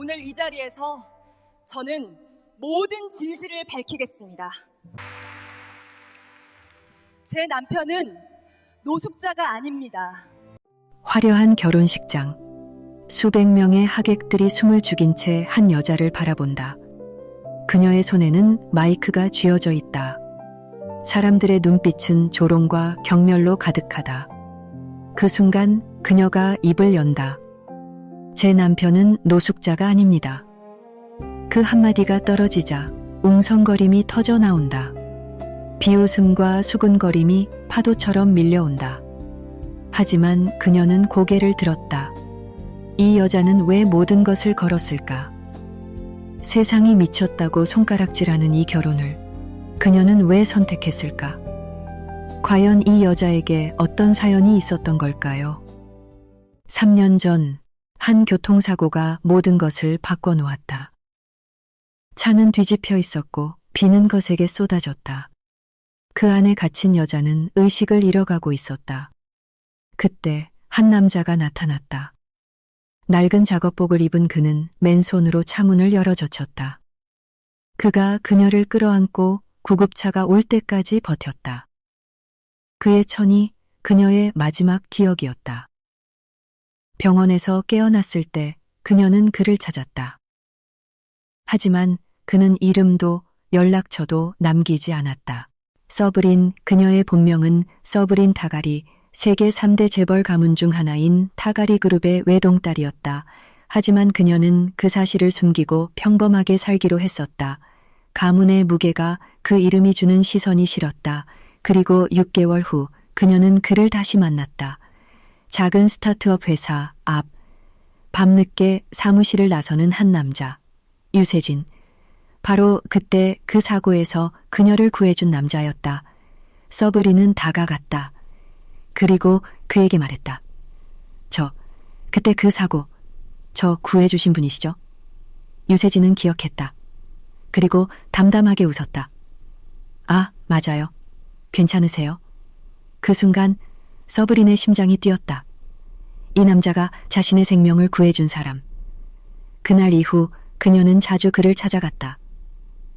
오늘 이 자리에서 저는 모든 진실을 밝히겠습니다. 제 남편은 노숙자가 아닙니다. 화려한 결혼식장. 수백 명의 하객들이 숨을 죽인 채 한 여자를 바라본다. 그녀의 손에는 마이크가 쥐어져 있다. 사람들의 눈빛은 조롱과 경멸로 가득하다. 그 순간 그녀가 입을 연다. 제 남편은 노숙자가 아닙니다. 그 한마디가 떨어지자 웅성거림이 터져 나온다. 비웃음과 수근거림이 파도처럼 밀려온다. 하지만 그녀는 고개를 들었다. 이 여자는 왜 모든 것을 걸었을까? 세상이 미쳤다고 손가락질하는 이 결혼을 그녀는 왜 선택했을까? 과연 이 여자에게 어떤 사연이 있었던 걸까요? 3년 전 한 교통사고가 모든 것을 바꿔놓았다. 차는 뒤집혀 있었고 비는 거세게 쏟아졌다. 그 안에 갇힌 여자는 의식을 잃어가고 있었다. 그때 한 남자가 나타났다. 낡은 작업복을 입은 그는 맨손으로 차문을 열어젖혔다. 그가 그녀를 끌어안고 구급차가 올 때까지 버텼다. 그의 천이 그녀의 마지막 기억이었다. 병원에서 깨어났을 때 그녀는 그를 찾았다. 하지만 그는 이름도 연락처도 남기지 않았다. 서브린, 그녀의 본명은 서브린 타가리, 세계 3대 재벌 가문 중 하나인 타가리 그룹의 외동딸이었다. 하지만 그녀는 그 사실을 숨기고 평범하게 살기로 했었다. 가문의 무게가 그 이름이 주는 시선이 싫었다. 그리고 6개월 후 그녀는 그를 다시 만났다. 작은 스타트업 회사 앞, 밤늦게 사무실을 나서는 한 남자, 유세진. 바로 그때 그 사고에서 그녀를 구해준 남자였다. 서브린은 다가갔다. 그리고 그에게 말했다. 그때 그 사고, 저 구해주신 분이시죠? 유세진은 기억했다. 그리고 담담하게 웃었다. 아, 맞아요. 괜찮으세요? 그 순간 서브린의 심장이 뛰었다. 이 남자가 자신의 생명을 구해준 사람. 그날 이후 그녀는 자주 그를 찾아갔다.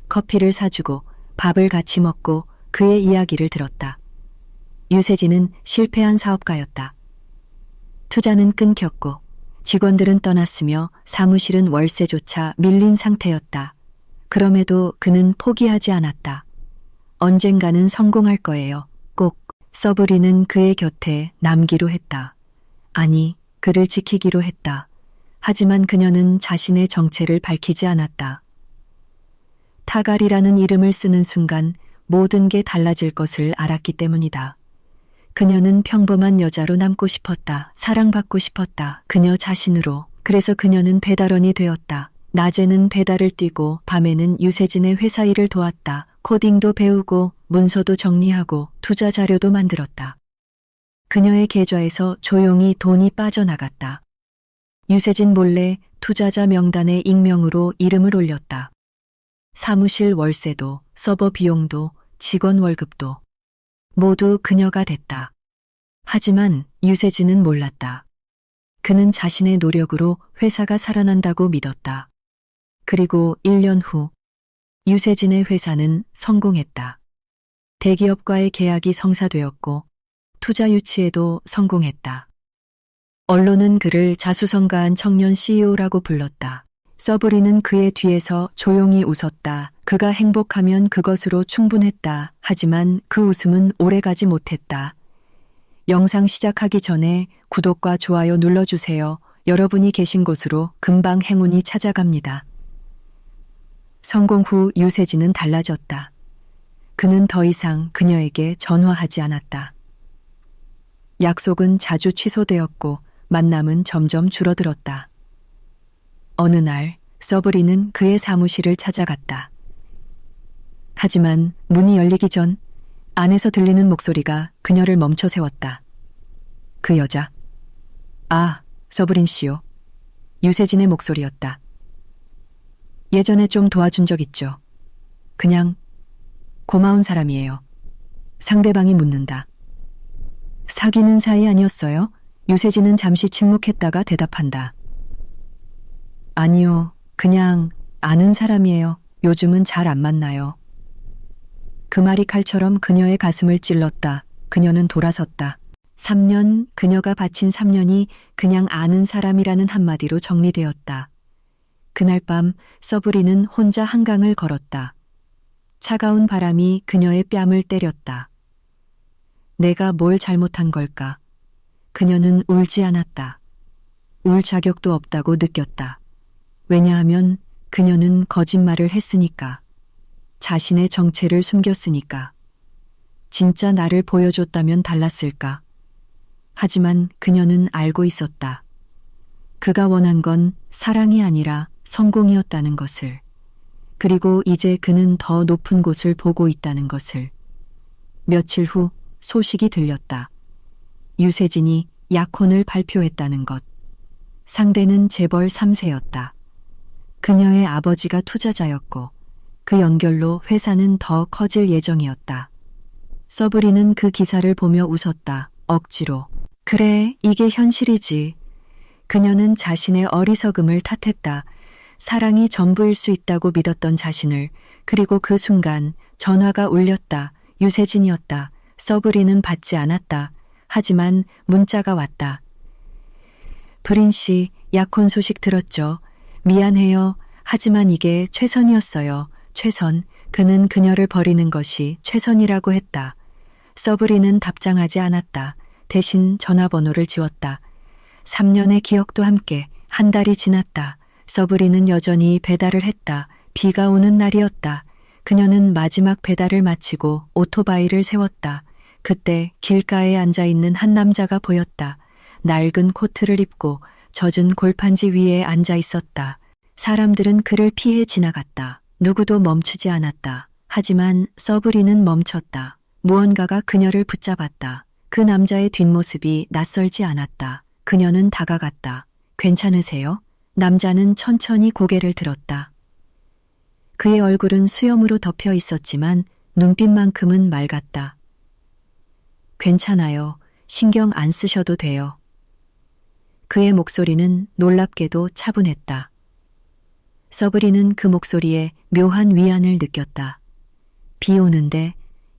커피를 사주고 밥을 같이 먹고 그의 이야기를 들었다. 유세진은 실패한 사업가였다. 투자는 끊겼고 직원들은 떠났으며 사무실은 월세조차 밀린 상태였다. 그럼에도 그는 포기하지 않았다. 언젠가는 성공할 거예요. 꼭. 서브린은 그의 곁에 남기로 했다. 아니, 그를 지키기로 했다. 하지만 그녀는 자신의 정체를 밝히지 않았다. 타갈이라는 이름을 쓰는 순간 모든 게 달라질 것을 알았기 때문이다. 그녀는 평범한 여자로 남고 싶었다. 사랑받고 싶었다. 그녀 자신으로. 그래서 그녀는 배달원이 되었다. 낮에는 배달을 뛰고 밤에는 유세진의 회사 일을 도왔다. 코딩도 배우고 문서도 정리하고 투자 자료도 만들었다. 그녀의 계좌에서 조용히 돈이 빠져나갔다. 유세진 몰래 투자자 명단에 익명으로 이름을 올렸다. 사무실 월세도, 서버 비용도, 직원 월급도 모두 그녀가 됐다. 하지만 유세진은 몰랐다. 그는 자신의 노력으로 회사가 살아난다고 믿었다. 그리고 1년 후 유세진의 회사는 성공했다. 대기업과의 계약이 성사되었고 투자 유치에도 성공했다. 언론은 그를 자수성가한 청년 CEO라고 불렀다. 서브린은 그의 뒤에서 조용히 웃었다. 그가 행복하면 그것으로 충분했다. 하지만 그 웃음은 오래가지 못했다. 영상 시작하기 전에 구독과 좋아요 눌러주세요. 여러분이 계신 곳으로 금방 행운이 찾아갑니다. 성공 후 유세진은 달라졌다. 그는 더 이상 그녀에게 전화하지 않았다. 약속은 자주 취소되었고 만남은 점점 줄어들었다. 어느 날 서브린은 그의 사무실을 찾아갔다. 하지만 문이 열리기 전 안에서 들리는 목소리가 그녀를 멈춰 세웠다. 그 여자. 아, 서브린 씨요. 유세진의 목소리였다. 예전에 좀 도와준 적 있죠. 그냥 고마운 사람이에요. 상대방이 묻는다. 사귀는 사이 아니었어요? 유세진은 잠시 침묵했다가 대답한다. 아니요, 그냥 아는 사람이에요. 요즘은 잘 안 만나요. 그 말이 칼처럼 그녀의 가슴을 찔렀다. 그녀는 돌아섰다. 3년, 그녀가 바친 3년이 그냥 아는 사람이라는 한마디로 정리되었다. 그날 밤 서브리는 혼자 한강을 걸었다. 차가운 바람이 그녀의 뺨을 때렸다. 내가 뭘 잘못한 걸까? 그녀는 울지 않았다. 울 자격도 없다고 느꼈다. 왜냐하면 그녀는 거짓말을 했으니까. 자신의 정체를 숨겼으니까. 진짜 나를 보여줬다면 달랐을까? 하지만 그녀는 알고 있었다. 그가 원한 건 사랑이 아니라 성공이었다는 것을. 그리고 이제 그는 더 높은 곳을 보고 있다는 것을. 며칠 후 소식이 들렸다. 유세진이 약혼을 발표했다는 것. 상대는 재벌 3세였다. 그녀의 아버지가 투자자였고 그 연결로 회사는 더 커질 예정이었다. 서브리는 그 기사를 보며 웃었다. 억지로. 그래, 이게 현실이지. 그녀는 자신의 어리석음을 탓했다. 사랑이 전부일 수 있다고 믿었던 자신을. 그리고 그 순간 전화가 울렸다. 유세진이었다. 서브리는 받지 않았다. 하지만 문자가 왔다. 브린 씨, 약혼 소식 들었죠? 미안해요. 하지만 이게 최선이었어요. 최선. 그는 그녀를 버리는 것이 최선이라고 했다. 서브리는 답장하지 않았다. 대신 전화번호를 지웠다. 3년의 기억도 함께 한 달이 지났다. 서브리는 여전히 배달을 했다. 비가 오는 날이었다. 그녀는 마지막 배달을 마치고 오토바이를 세웠다. 그때 길가에 앉아있는 한 남자가 보였다. 낡은 코트를 입고 젖은 골판지 위에 앉아 있었다. 사람들은 그를 피해 지나갔다. 누구도 멈추지 않았다. 하지만 서브리는 멈췄다. 무언가가 그녀를 붙잡았다. 그 남자의 뒷모습이 낯설지 않았다. 그녀는 다가갔다. 괜찮으세요? 남자는 천천히 고개를 들었다. 그의 얼굴은 수염으로 덮여 있었지만 눈빛만큼은 맑았다. 괜찮아요. 신경 안 쓰셔도 돼요. 그의 목소리는 놀랍게도 차분했다. 서브리는 그 목소리에 묘한 위안을 느꼈다. 비 오는데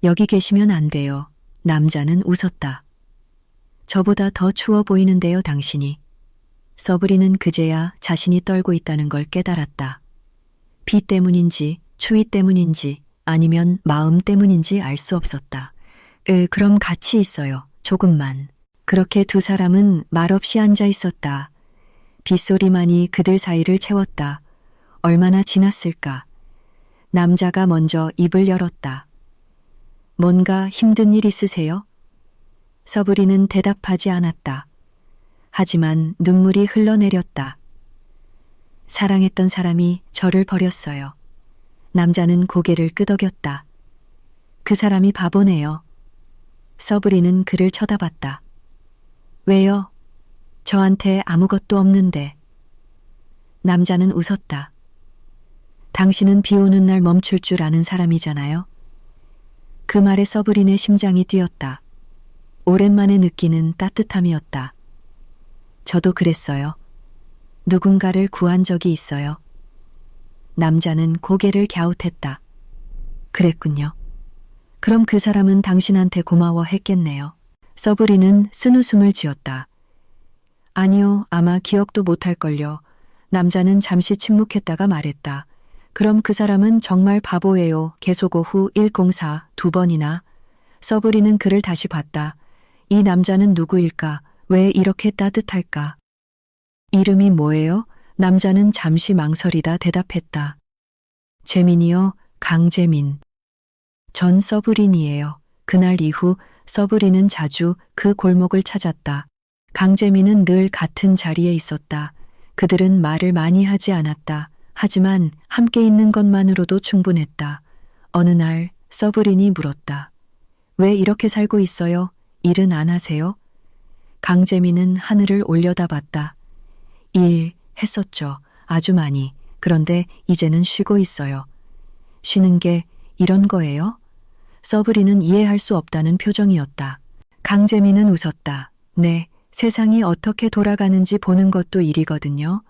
여기 계시면 안 돼요. 남자는 웃었다. 저보다 더 추워 보이는데요, 당신이. 서브리는 그제야 자신이 떨고 있다는 걸 깨달았다. 비 때문인지, 추위 때문인지, 아니면 마음 때문인지 알 수 없었다. 그럼 같이 있어요. 조금만. 그렇게 두 사람은 말없이 앉아 있었다. 빗소리만이 그들 사이를 채웠다. 얼마나 지났을까? 남자가 먼저 입을 열었다. 뭔가 힘든 일 있으세요? 서브리는 대답하지 않았다. 하지만 눈물이 흘러내렸다. 사랑했던 사람이 저를 버렸어요. 남자는 고개를 끄덕였다. 그 사람이 바보네요. 서브리는 그를 쳐다봤다. 왜요? 저한테 아무것도 없는데. 남자는 웃었다. 당신은 비 오는 날 멈출 줄 아는 사람이잖아요. 그 말에 서브린의 심장이 뛰었다. 오랜만에 느끼는 따뜻함이었다. 저도 그랬어요. 누군가를 구한 적이 있어요. 남자는 고개를 갸웃했다. 그랬군요. 그럼 그 사람은 당신한테 고마워했겠네요. 서브리는 쓴웃음을 지었다. 아니요, 아마 기억도 못할걸요. 남자는 잠시 침묵했다가 말했다. 그럼 그 사람은 정말 바보예요. 개소고 후 104 두 번이나. 서브리는 그를 다시 봤다. 이 남자는 누구일까? 왜 이렇게 따뜻할까? 이름이 뭐예요? 남자는 잠시 망설이다 대답했다. 재민이요, 강재민. 전 서브린이에요. 그날 이후 서브린은 자주 그 골목을 찾았다. 강재민은 늘 같은 자리에 있었다. 그들은 말을 많이 하지 않았다. 하지만 함께 있는 것만으로도 충분했다. 어느 날 서브린이 물었다. 왜 이렇게 살고 있어요? 일은 안 하세요? 강재민은 하늘을 올려다봤다. 일 했었죠. 아주 많이. 그런데 이제는 쉬고 있어요. 쉬는 게 이런 거예요? 서브린은 이해할 수 없다는 표정이었다. 강재민은 웃었다. 네, 세상이 어떻게 돌아가는지 보는 것도 일이거든요.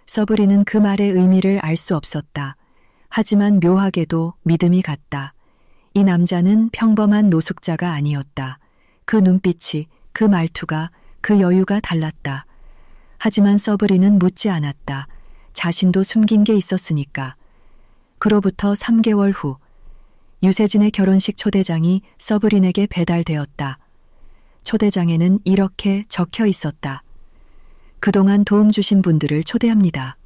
서브리는 그 말의 의미를 알 수 없었다. 하지만 묘하게도 믿음이 갔다. 이 남자는 평범한 노숙자가 아니었다. 그 눈빛이, 그 말투가, 그 여유가 달랐다. 하지만 서브리는 묻지 않았다. 자신도 숨긴 게 있었으니까. 그로부터 3개월 후 유세진의 결혼식 초대장이 서브린에게 배달되었다. 초대장에는 이렇게 적혀 있었다. 그동안 도움 주신 분들을 초대합니다.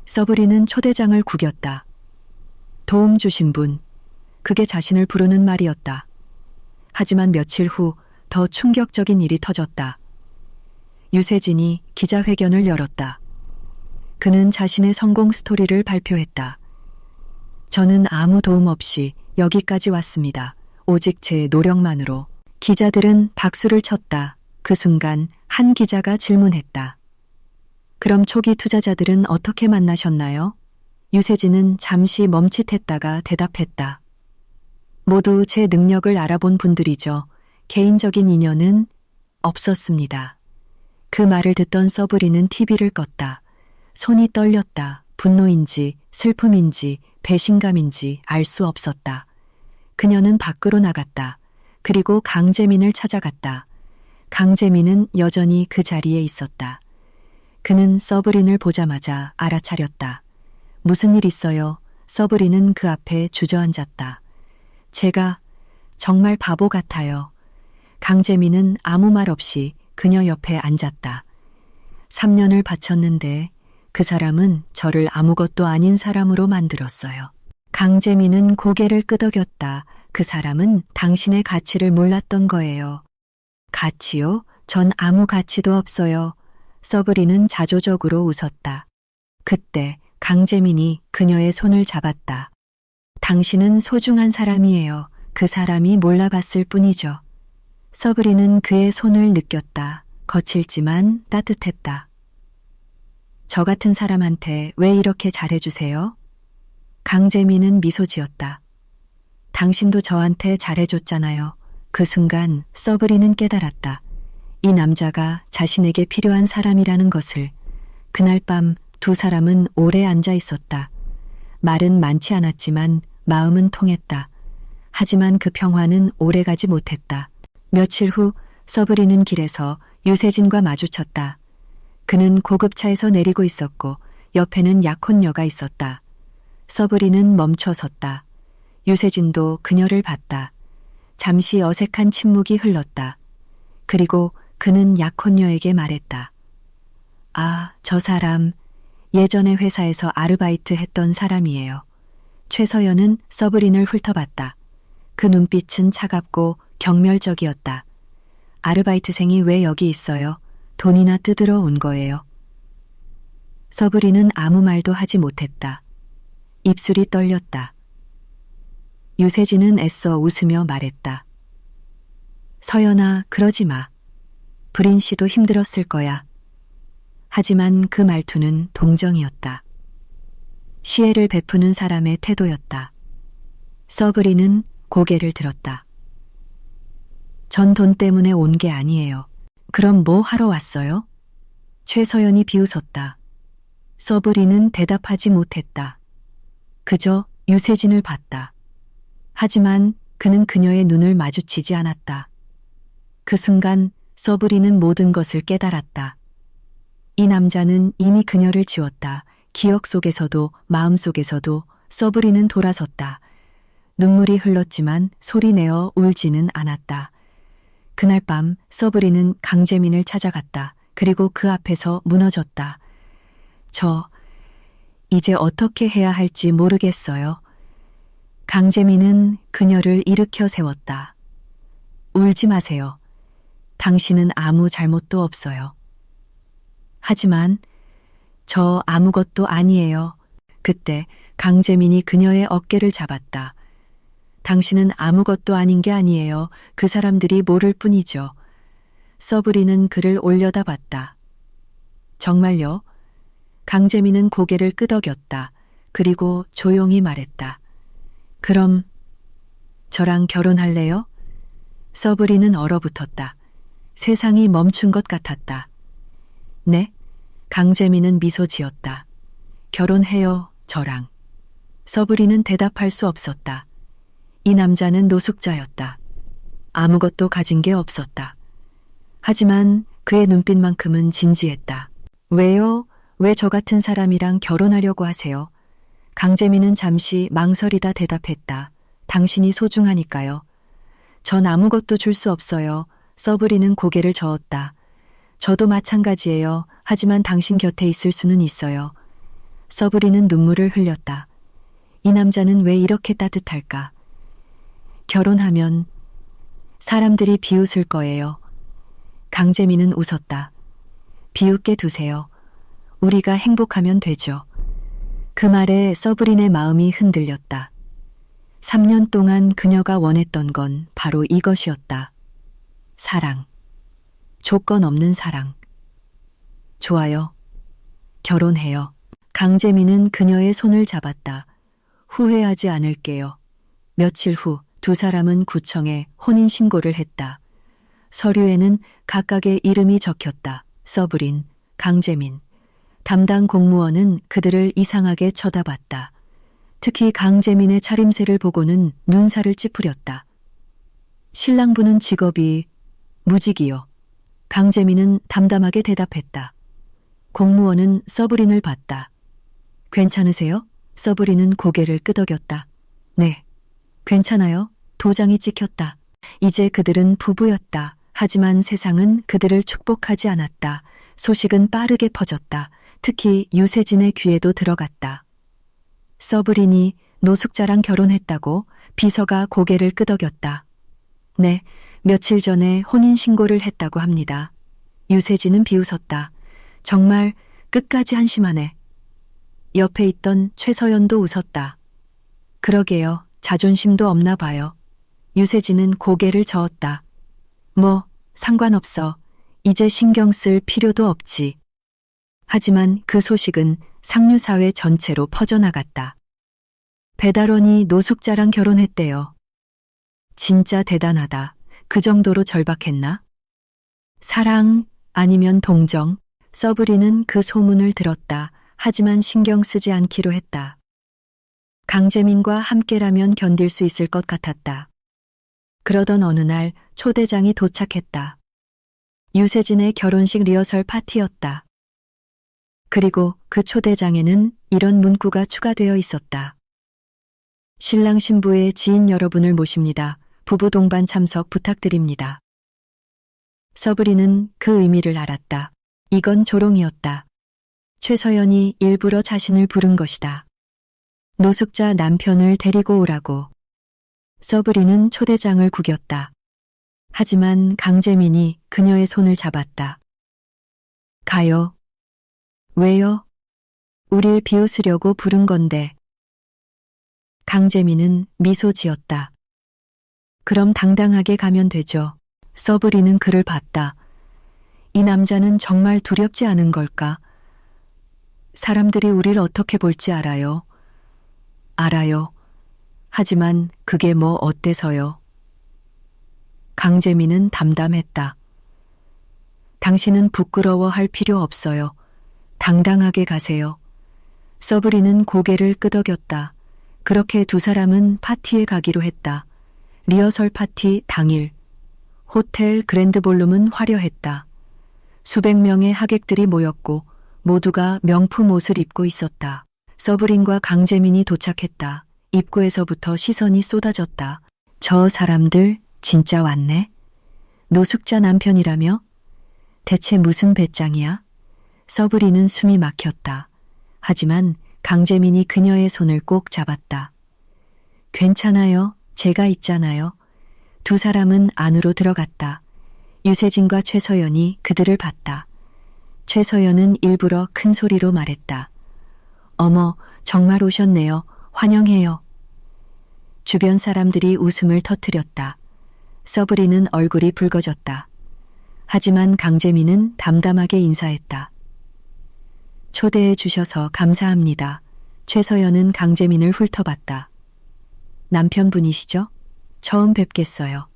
서브린은 초대장을 구겼다. 도움 주신 분, 그게 자신을 부르는 말이었다. 하지만 며칠 후 더 충격적인 일이 터졌다. 유세진이 기자회견을 열었다. 그는 자신의 성공 스토리를 발표했다. 저는 아무 도움 없이 여기까지 왔습니다. 오직 제 노력만으로. 기자들은 박수를 쳤다. 그 순간 한 기자가 질문했다. 그럼 초기 투자자들은 어떻게 만나셨나요? 유세진은 잠시 멈칫했다가 대답했다. 모두 제 능력을 알아본 분들이죠. 개인적인 인연은 없었습니다. 그 말을 듣던 서브리는 TV를 껐다. 손이 떨렸다. 분노인지 슬픔인지 배신감인지 알 수 없었다. 그녀는 밖으로 나갔다. 그리고 강재민을 찾아갔다. 강재민은 여전히 그 자리에 있었다. 그는 서브린을 보자마자 알아차렸다. 무슨 일 있어요? 서브린은 그 앞에 주저앉았다. 제가 정말 바보 같아요. 강재민은 아무 말 없이 그녀 옆에 앉았다. 3년을 바쳤는데 그 사람은 저를 아무것도 아닌 사람으로 만들었어요. 강재민은 고개를 끄덕였다. 그 사람은 당신의 가치를 몰랐던 거예요. 가치요? 전 아무 가치도 없어요. 서브린은 자조적으로 웃었다. 그때 강재민이 그녀의 손을 잡았다. 당신은 소중한 사람이에요. 그 사람이 몰라봤을 뿐이죠. 서브린은 그의 손을 느꼈다. 거칠지만 따뜻했다. 저 같은 사람한테 왜 이렇게 잘해주세요? 강재민은 미소 지었다. 당신도 저한테 잘해줬잖아요. 그 순간 서브린은 깨달았다. 이 남자가 자신에게 필요한 사람이라는 것을. 그날 밤 두 사람은 오래 앉아 있었다. 말은 많지 않았지만 마음은 통했다. 하지만 그 평화는 오래가지 못했다. 며칠 후 서브린은 길에서 유세진과 마주쳤다. 그는 고급차에서 내리고 있었고 옆에는 약혼녀가 있었다. 서브린은 멈춰 섰다. 유세진도 그녀를 봤다. 잠시 어색한 침묵이 흘렀다. 그리고 그는 약혼녀에게 말했다. 아, 저 사람 예전에 회사에서 아르바이트 했던 사람이에요. 최서연은 서브린을 훑어봤다. 그 눈빛은 차갑고 경멸적이었다. 아르바이트생이 왜 여기 있어요? 돈이나 뜯으러 온 거예요. 서브린은 아무 말도 하지 못했다. 입술이 떨렸다. 유세진은 애써 웃으며 말했다. 서연아, 그러지 마. 브린 씨도 힘들었을 거야. 하지만 그 말투는 동정이었다. 시혜를 베푸는 사람의 태도였다. 서브린은 고개를 들었다. 전 돈 때문에 온 게 아니에요. 그럼 뭐 하러 왔어요? 최서연이 비웃었다. 서브린은 대답하지 못했다. 그저 유세진을 봤다. 하지만 그는 그녀의 눈을 마주치지 않았다. 그 순간 서브린은 모든 것을 깨달았다. 이 남자는 이미 그녀를 지웠다. 기억 속에서도 마음 속에서도 서브린은 돌아섰다. 눈물이 흘렀지만 소리내어 울지는 않았다. 그날 밤 서브린은 강재민을 찾아갔다. 그리고 그 앞에서 무너졌다. 이제 어떻게 해야 할지 모르겠어요. 강재민은 그녀를 일으켜 세웠다. 울지 마세요. 당신은 아무 잘못도 없어요. 하지만 저 아무것도 아니에요. 그때 강재민이 그녀의 어깨를 잡았다. 당신은 아무것도 아닌 게 아니에요. 그 사람들이 모를 뿐이죠. 서브린은 그를 올려다봤다. 정말요? 강재민은 고개를 끄덕였다. 그리고 조용히 말했다. 그럼 저랑 결혼할래요? 서브린은 얼어붙었다. 세상이 멈춘 것 같았다. 네? 강재민은 미소 지었다. 결혼해요, 저랑. 서브리는 대답할 수 없었다. 이 남자는 노숙자였다. 아무것도 가진 게 없었다. 하지만 그의 눈빛만큼은 진지했다. 왜요? 왜 저 같은 사람이랑 결혼하려고 하세요? 강재민은 잠시 망설이다 대답했다. 당신이 소중하니까요. 전 아무것도 줄 수 없어요. 서브리는 고개를 저었다. 저도 마찬가지예요. 하지만 당신 곁에 있을 수는 있어요. 서브리는 눈물을 흘렸다. 이 남자는 왜 이렇게 따뜻할까? 결혼하면 사람들이 비웃을 거예요. 강재민은 웃었다. 비웃게 두세요. 우리가 행복하면 되죠. 그 말에 서브린의 마음이 흔들렸다. 3년 동안 그녀가 원했던 건 바로 이것이었다. 사랑. 조건 없는 사랑. 좋아요. 결혼해요. 강재민은 그녀의 손을 잡았다. 후회하지 않을게요. 며칠 후 두 사람은 구청에 혼인신고를 했다. 서류에는 각각의 이름이 적혔다. 서브린, 강재민. 담당 공무원은 그들을 이상하게 쳐다봤다. 특히 강재민의 차림새를 보고는 눈살을 찌푸렸다. 신랑분은 직업이 무직이요. 강재민은 담담하게 대답했다. 공무원은 서브린을 봤다. 괜찮으세요? 서브린은 고개를 끄덕였다. 네, 괜찮아요. 도장이 찍혔다. 이제 그들은 부부였다. 하지만 세상은 그들을 축복하지 않았다. 소식은 빠르게 퍼졌다. 특히 유세진의 귀에도 들어갔다. 서브린이 노숙자랑 결혼했다고? 비서가 고개를 끄덕였다. 네, 며칠 전에 혼인신고를 했다고 합니다. 유세진은 비웃었다. 정말 끝까지 한심하네. 옆에 있던 최서연도 웃었다. 그러게요. 자존심도 없나 봐요. 유세진은 고개를 저었다. 뭐, 상관없어. 이제 신경 쓸 필요도 없지. 하지만 그 소식은 상류사회 전체로 퍼져나갔다. 배달원이 노숙자랑 결혼했대요. 진짜 대단하다. 그 정도로 절박했나? 사랑 아니면 동정. 서브리는 그 소문을 들었다. 하지만 신경 쓰지 않기로 했다. 강재민과 함께라면 견딜 수 있을 것 같았다. 그러던 어느 날 초대장이 도착했다. 유세진의 결혼식 리허설 파티였다. 그리고 그 초대장에는 이런 문구가 추가되어 있었다. 신랑 신부의 지인 여러분을 모십니다. 부부 동반 참석 부탁드립니다. 서브리는 그 의미를 알았다. 이건 조롱이었다. 최서연이 일부러 자신을 부른 것이다. 노숙자 남편을 데리고 오라고. 서브리는 초대장을 구겼다. 하지만 강재민이 그녀의 손을 잡았다. 가요. 왜요? 우릴 비웃으려고 부른 건데. 강재민은 미소 지었다. 그럼 당당하게 가면 되죠. 서브리는 그를 봤다. 이 남자는 정말 두렵지 않은 걸까? 사람들이 우릴 어떻게 볼지 알아요. 알아요. 하지만 그게 뭐 어때서요? 강재민은 담담했다. 당신은 부끄러워할 필요 없어요. 당당하게 가세요. 서브리는 고개를 끄덕였다. 그렇게 두 사람은 파티에 가기로 했다. 리허설 파티 당일. 호텔 그랜드볼룸은 화려했다. 수백 명의 하객들이 모였고 모두가 명품 옷을 입고 있었다. 서브린과 강재민이 도착했다. 입구에서부터 시선이 쏟아졌다. 저 사람들 진짜 왔네. 노숙자 남편이라며? 대체 무슨 배짱이야? 서브리는 숨이 막혔다. 하지만 강재민이 그녀의 손을 꼭 잡았다. 괜찮아요. 제가 있잖아요. 두 사람은 안으로 들어갔다. 유세진과 최서연이 그들을 봤다. 최서연은 일부러 큰 소리로 말했다. 어머, 정말 오셨네요. 환영해요. 주변 사람들이 웃음을 터뜨렸다. 서브리는 얼굴이 붉어졌다. 하지만 강재민은 담담하게 인사했다. 초대해 주셔서 감사합니다. 최서연은 강재민을 훑어봤다. 남편분이시죠? 처음 뵙겠어요.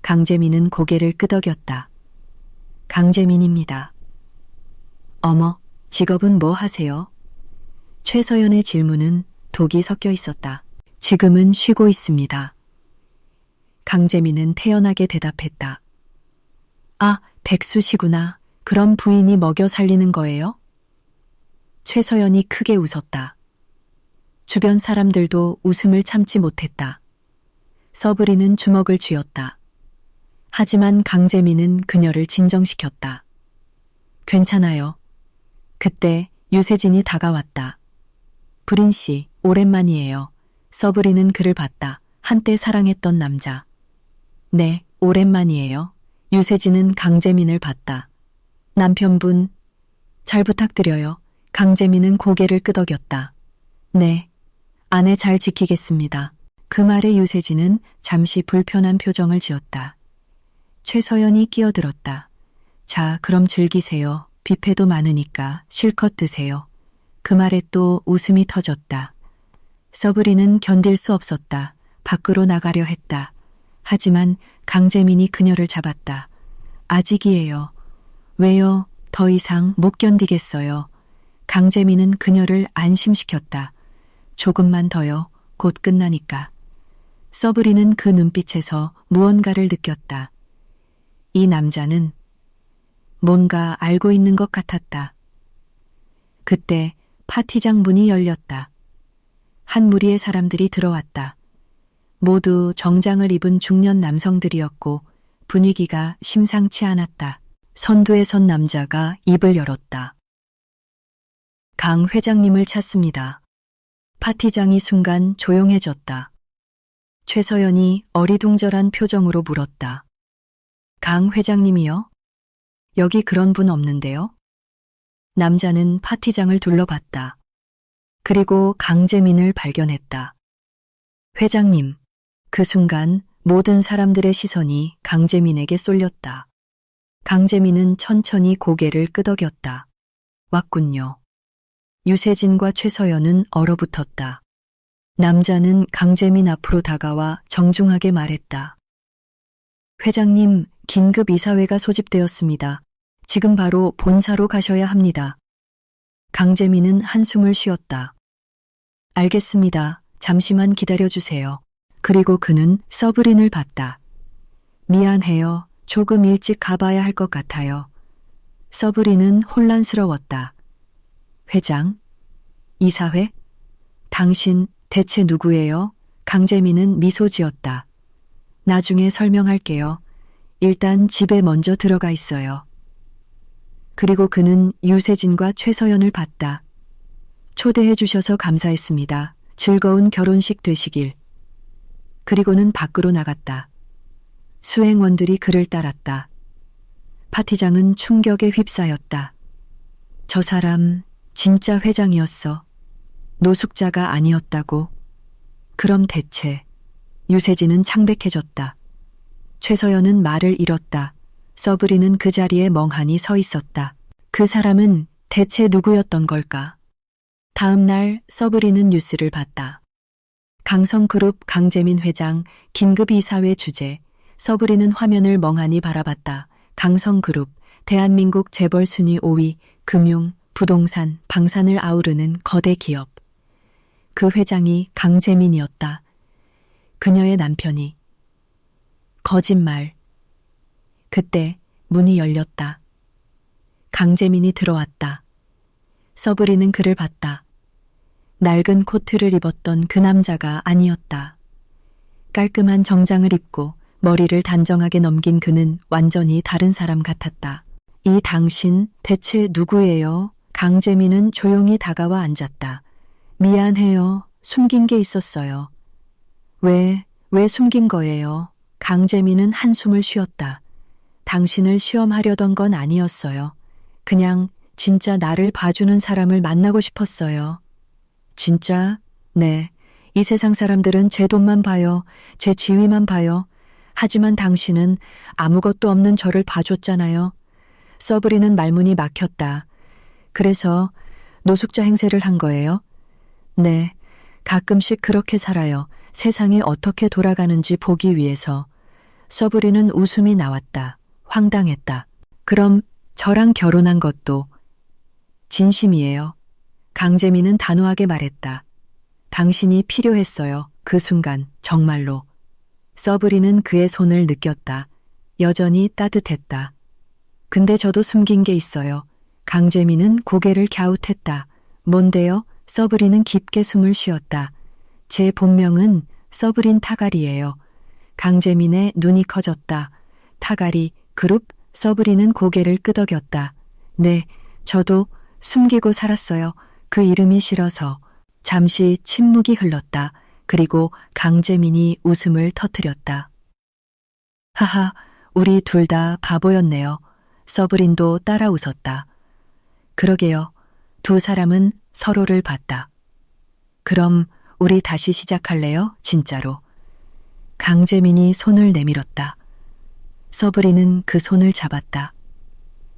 강재민은 고개를 끄덕였다. 강재민입니다. 어머, 직업은 뭐 하세요? 최서연의 질문은 독이 섞여 있었다. 지금은 쉬고 있습니다. 강재민은 태연하게 대답했다. 아, 백수시구나. 그럼 부인이 먹여 살리는 거예요? 최서연이 크게 웃었다. 주변 사람들도 웃음을 참지 못했다. 서브리는 주먹을 쥐었다. 하지만 강재민은 그녀를 진정시켰다. 괜찮아요. 그때 유세진이 다가왔다. 브린 씨, 오랜만이에요. 서브리는 그를 봤다. 한때 사랑했던 남자. 네, 오랜만이에요. 유세진은 강재민을 봤다. 남편분, 잘 부탁드려요. 강재민은 고개를 끄덕였다. 네, 아내 잘 지키겠습니다. 그 말에 유세진은 잠시 불편한 표정을 지었다. 최서연이 끼어들었다. 자, 그럼 즐기세요. 뷔페도 많으니까 실컷 드세요. 그 말에 또 웃음이 터졌다. 서브리는 견딜 수 없었다. 밖으로 나가려 했다. 하지만 강재민이 그녀를 잡았다. 아직이에요. 왜요? 더 이상 못 견디겠어요. 강재민은 그녀를 안심시켰다. 조금만 더요. 곧 끝나니까. 서브리는 그 눈빛에서 무언가를 느꼈다. 이 남자는 뭔가 알고 있는 것 같았다. 그때 파티장 문이 열렸다. 한 무리의 사람들이 들어왔다. 모두 정장을 입은 중년 남성들이었고 분위기가 심상치 않았다. 선두에 선 남자가 입을 열었다. 강 회장님을 찾습니다. 파티장이 순간 조용해졌다. 최서연이 어리둥절한 표정으로 물었다. 강 회장님이요? 여기 그런 분 없는데요? 남자는 파티장을 둘러봤다. 그리고 강재민을 발견했다. 회장님, 그 순간 모든 사람들의 시선이 강재민에게 쏠렸다. 강재민은 천천히 고개를 끄덕였다. 왔군요. 유세진과 최서연은 얼어붙었다. 남자는 강재민 앞으로 다가와 정중하게 말했다. 회장님, 긴급 이사회가 소집되었습니다. 지금 바로 본사로 가셔야 합니다. 강재민은 한숨을 쉬었다. 알겠습니다. 잠시만 기다려주세요. 그리고 그는 서브린을 봤다. 미안해요. 조금 일찍 가봐야 할 것 같아요. 서브린은 혼란스러웠다. 회장? 이사회? 당신 대체 누구예요? 강재민은 미소 지었다. 나중에 설명할게요. 일단 집에 먼저 들어가 있어요. 그리고 그는 유세진과 최서연을 봤다. 초대해 주셔서 감사했습니다. 즐거운 결혼식 되시길. 그리고는 밖으로 나갔다. 수행원들이 그를 따랐다. 파티장은 충격에 휩싸였다. 저 사람 진짜 회장이었어. 노숙자가 아니었다고. 그럼 대체. 유세진은 창백해졌다. 최서연은 말을 잃었다. 서브리는 그 자리에 멍하니 서 있었다. 그 사람은 대체 누구였던 걸까? 다음 날 서브리는 뉴스를 봤다. 강성그룹 강재민 회장 긴급이사회 주재. 서브리는 화면을 멍하니 바라봤다. 강성그룹, 대한민국 재벌 순위 5위, 금융, 부동산, 방산을 아우르는 거대 기업. 그 회장이 강재민이었다. 그녀의 남편이. 거짓말. 그때 문이 열렸다. 강재민이 들어왔다. 서브리는 그를 봤다. 낡은 코트를 입었던 그 남자가 아니었다. 깔끔한 정장을 입고 머리를 단정하게 넘긴 그는 완전히 다른 사람 같았다. 이 당신 대체 누구예요? 강재민은 조용히 다가와 앉았다. 미안해요. 숨긴 게 있었어요. 왜 숨긴 거예요? 강재민은 한숨을 쉬었다. 당신을 시험하려던 건 아니었어요. 그냥 진짜 나를 봐주는 사람을 만나고 싶었어요. 진짜? 네. 이 세상 사람들은 제 돈만 봐요. 제 지위만 봐요. 하지만 당신은 아무것도 없는 저를 봐줬잖아요. 서브리는 말문이 막혔다. 그래서 노숙자 행세를 한 거예요? 네. 가끔씩 그렇게 살아요. 세상이 어떻게 돌아가는지 보기 위해서. 서브리는 웃음이 나왔다. 황당했다. 그럼 저랑 결혼한 것도. 진심이에요. 강재민은 단호하게 말했다. 당신이 필요했어요. 그 순간 정말로. 서브리는 그의 손을 느꼈다. 여전히 따뜻했다. 근데 저도 숨긴 게 있어요. 강재민은 고개를 갸웃했다. 뭔데요? 서브리는 깊게 숨을 쉬었다. 제 본명은 서브린 타갈이에요. 강재민의 눈이 커졌다. 타갈이, 그룹, 서브리는 고개를 끄덕였다. 네, 저도 숨기고 살았어요. 그 이름이 싫어서. 잠시 침묵이 흘렀다. 그리고 강재민이 웃음을 터뜨렸다. 하하, 우리 둘 다 바보였네요. 서브린도 따라 웃었다. 그러게요. 두 사람은 서로를 봤다. 그럼 우리 다시 시작할래요? 진짜로. 강재민이 손을 내밀었다. 서브린은 그 손을 잡았다.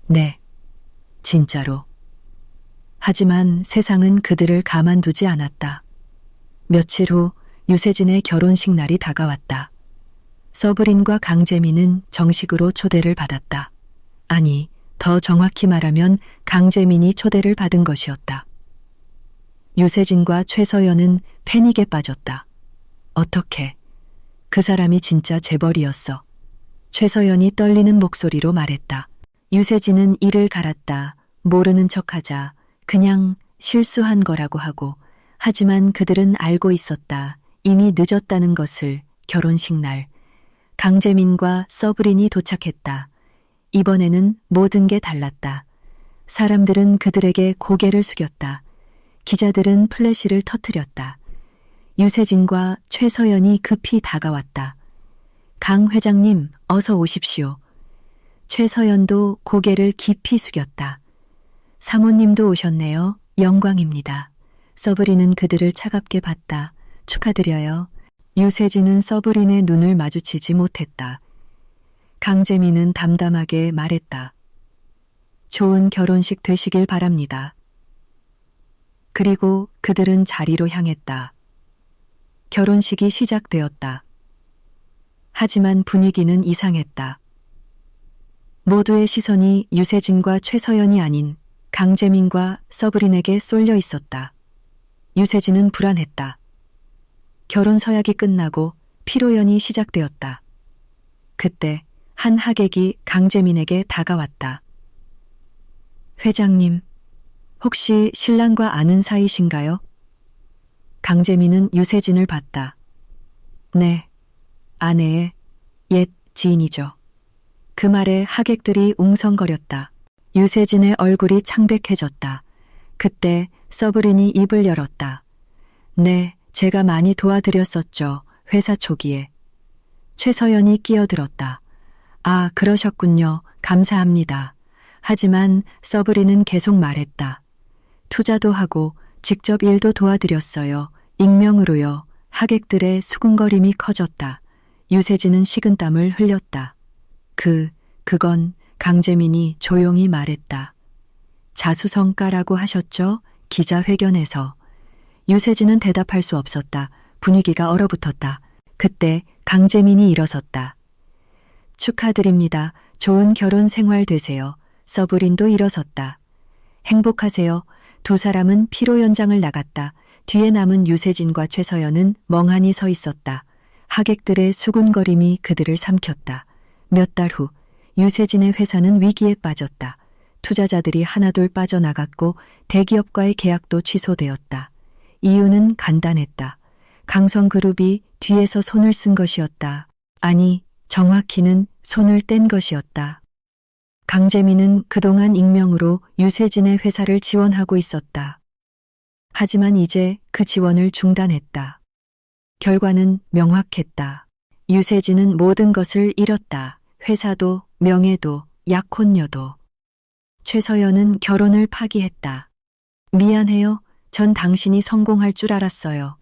네, 진짜로. 하지만 세상은 그들을 가만두지 않았다. 며칠 후 유세진의 결혼식 날이 다가왔다. 서브린과 강재민은 정식으로 초대를 받았다. 아니, 더 정확히 말하면 강재민이 초대를 받은 것이었다. 유세진과 최서연은 패닉에 빠졌다. 어떻게? 그 사람이 진짜 재벌이었어. 최서연이 떨리는 목소리로 말했다. 유세진은 이를 갈았다. 모르는 척하자. 그냥 실수한 거라고 하고. 하지만 그들은 알고 있었다. 이미 늦었다는 것을. 결혼식 날. 강재민과 서브린이 도착했다. 이번에는 모든 게 달랐다. 사람들은 그들에게 고개를 숙였다. 기자들은 플래시를 터뜨렸다. 유세진과 최서연이 급히 다가왔다. 강 회장님, 어서 오십시오. 최서연도 고개를 깊이 숙였다. 사모님도 오셨네요. 영광입니다. 서브린은 그들을 차갑게 봤다. 축하드려요. 유세진은 서브린의 눈을 마주치지 못했다. 강재민은 담담하게 말했다. 좋은 결혼식 되시길 바랍니다. 그리고 그들은 자리로 향했다. 결혼식이 시작되었다. 하지만 분위기는 이상했다. 모두의 시선이 유세진과 최서연이 아닌 강재민과 서브린에게 쏠려 있었다. 유세진은 불안했다. 결혼 서약이 끝나고 피로연이 시작되었다. 그때 한 하객이 강재민에게 다가왔다. 회장님, 혹시 신랑과 아는 사이신가요? 강재민은 유세진을 봤다. 네, 아내의 옛 지인이죠. 그 말에 하객들이 웅성거렸다. 유세진의 얼굴이 창백해졌다. 그때 서브린이 입을 열었다. 네, 제가 많이 도와드렸었죠. 회사 초기에. 최서연이 끼어들었다. 아, 그러셨군요. 감사합니다. 하지만 서브린은 계속 말했다. 투자도 하고 직접 일도 도와드렸어요. 익명으로요. 하객들의 수군거림이 커졌다. 유세진은 식은땀을 흘렸다. 그건 강재민이 조용히 말했다. 자수성가라고 하셨죠? 기자회견에서. 유세진은 대답할 수 없었다. 분위기가 얼어붙었다. 그때 강재민이 일어섰다. 축하드립니다. 좋은 결혼 생활 되세요. 서브린도 일어섰다. 행복하세요. 두 사람은 피로 연장을 나갔다. 뒤에 남은 유세진과 최서연은 멍하니 서 있었다. 하객들의 수군거림이 그들을 삼켰다. 몇 달 후 유세진의 회사는 위기에 빠졌다. 투자자들이 하나둘 빠져나갔고 대기업과의 계약도 취소되었다. 이유는 간단했다. 강성그룹이 뒤에서 손을 쓴 것이었다. 아니, 정확히는 손을 뗀 것이었다. 강재민은 그동안 익명으로 유세진의 회사를 지원하고 있었다. 하지만 이제 그 지원을 중단했다. 결과는 명확했다. 유세진은 모든 것을 잃었다. 회사도, 명예도, 약혼녀도. 최서연은 결혼을 파기했다. 미안해요. 전 당신이 성공할 줄 알았어요.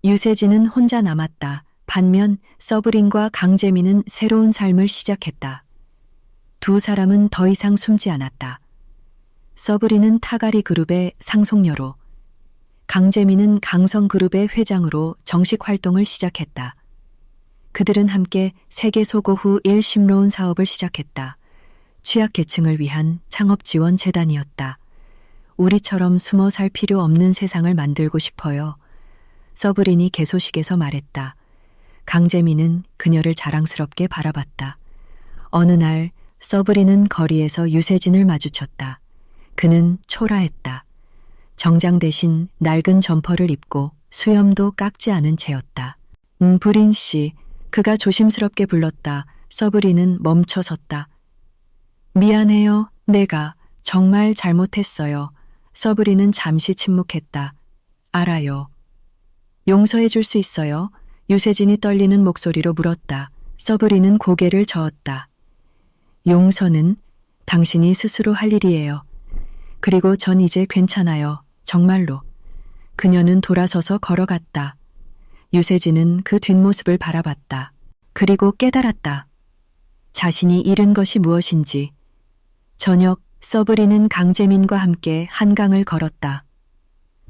유세진은 혼자 남았다. 반면 서브린과 강재민은 새로운 삶을 시작했다. 두 사람은 더 이상 숨지 않았다. 서브린은 타가리 그룹의 상속녀로, 강재민은 강성그룹의 회장으로 정식 활동을 시작했다. 그들은 함께 세계 소고후 1심로운 사업을 시작했다. 취약계층을 위한 창업지원재단이었다. 우리처럼 숨어 살 필요 없는 세상을 만들고 싶어요. 서브린이 개소식에서 말했다. 강재민은 그녀를 자랑스럽게 바라봤다. 어느 날 서브린은 거리에서 유세진을 마주쳤다. 그는 초라했다. 정장 대신 낡은 점퍼를 입고 수염도 깎지 않은 채였다. 브린 씨, 그가 조심스럽게 불렀다. 서브린은 멈춰섰다. 미안해요. 내가 정말 잘못했어요. 서브린은 잠시 침묵했다. 알아요. 용서해 줄 수 있어요? 유세진이 떨리는 목소리로 물었다. 서브린은 고개를 저었다. 용서는 당신이 스스로 할 일이에요. 그리고 전 이제 괜찮아요. 정말로. 그녀는 돌아서서 걸어갔다. 유세진은 그 뒷모습을 바라봤다. 그리고 깨달았다. 자신이 잃은 것이 무엇인지. 저녁 서브린은 강재민과 함께 한강을 걸었다.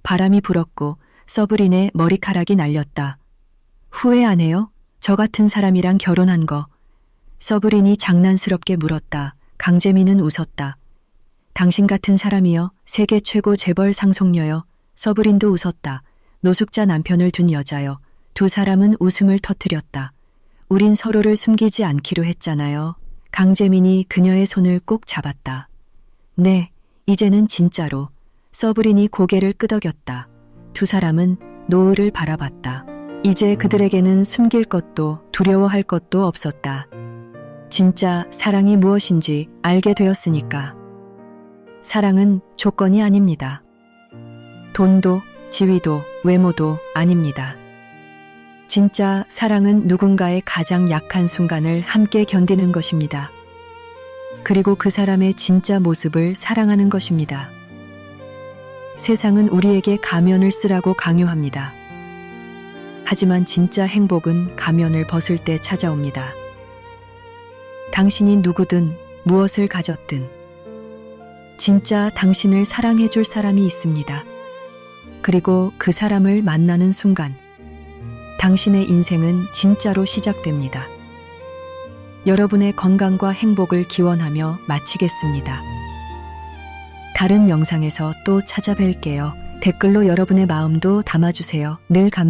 바람이 불었고 서브린의 머리카락이 날렸다. 후회 안 해요? 저 같은 사람이랑 결혼한 거. 서브린이 장난스럽게 물었다. 강재민은 웃었다. 당신 같은 사람이요. 세계 최고 재벌 상속녀요. 서브린도 웃었다. 노숙자 남편을 둔 여자요. 두 사람은 웃음을 터뜨렸다. 우린 서로를 숨기지 않기로 했잖아요. 강재민이 그녀의 손을 꼭 잡았다. 네, 이제는 진짜로. 서브린이 고개를 끄덕였다. 두 사람은 노을을 바라봤다. 이제 그들에게는 숨길 것도 두려워할 것도 없었다. 진짜 사랑이 무엇인지 알게 되었으니까. 사랑은 조건이 아닙니다. 돈도 지위도 외모도 아닙니다. 진짜 사랑은 누군가의 가장 약한 순간을 함께 견디는 것입니다. 그리고 그 사람의 진짜 모습을 사랑하는 것입니다. 세상은 우리에게 가면을 쓰라고 강요합니다. 하지만 진짜 행복은 가면을 벗을 때 찾아옵니다. 당신이 누구든 무엇을 가졌든 진짜 당신을 사랑해 줄 사람이 있습니다. 그리고 그 사람을 만나는 순간 당신의 인생은 진짜로 시작됩니다. 여러분의 건강과 행복을 기원하며 마치겠습니다. 다른 영상에서 또 찾아뵐게요. 댓글로 여러분의 마음도 담아주세요. 늘 감사합니다.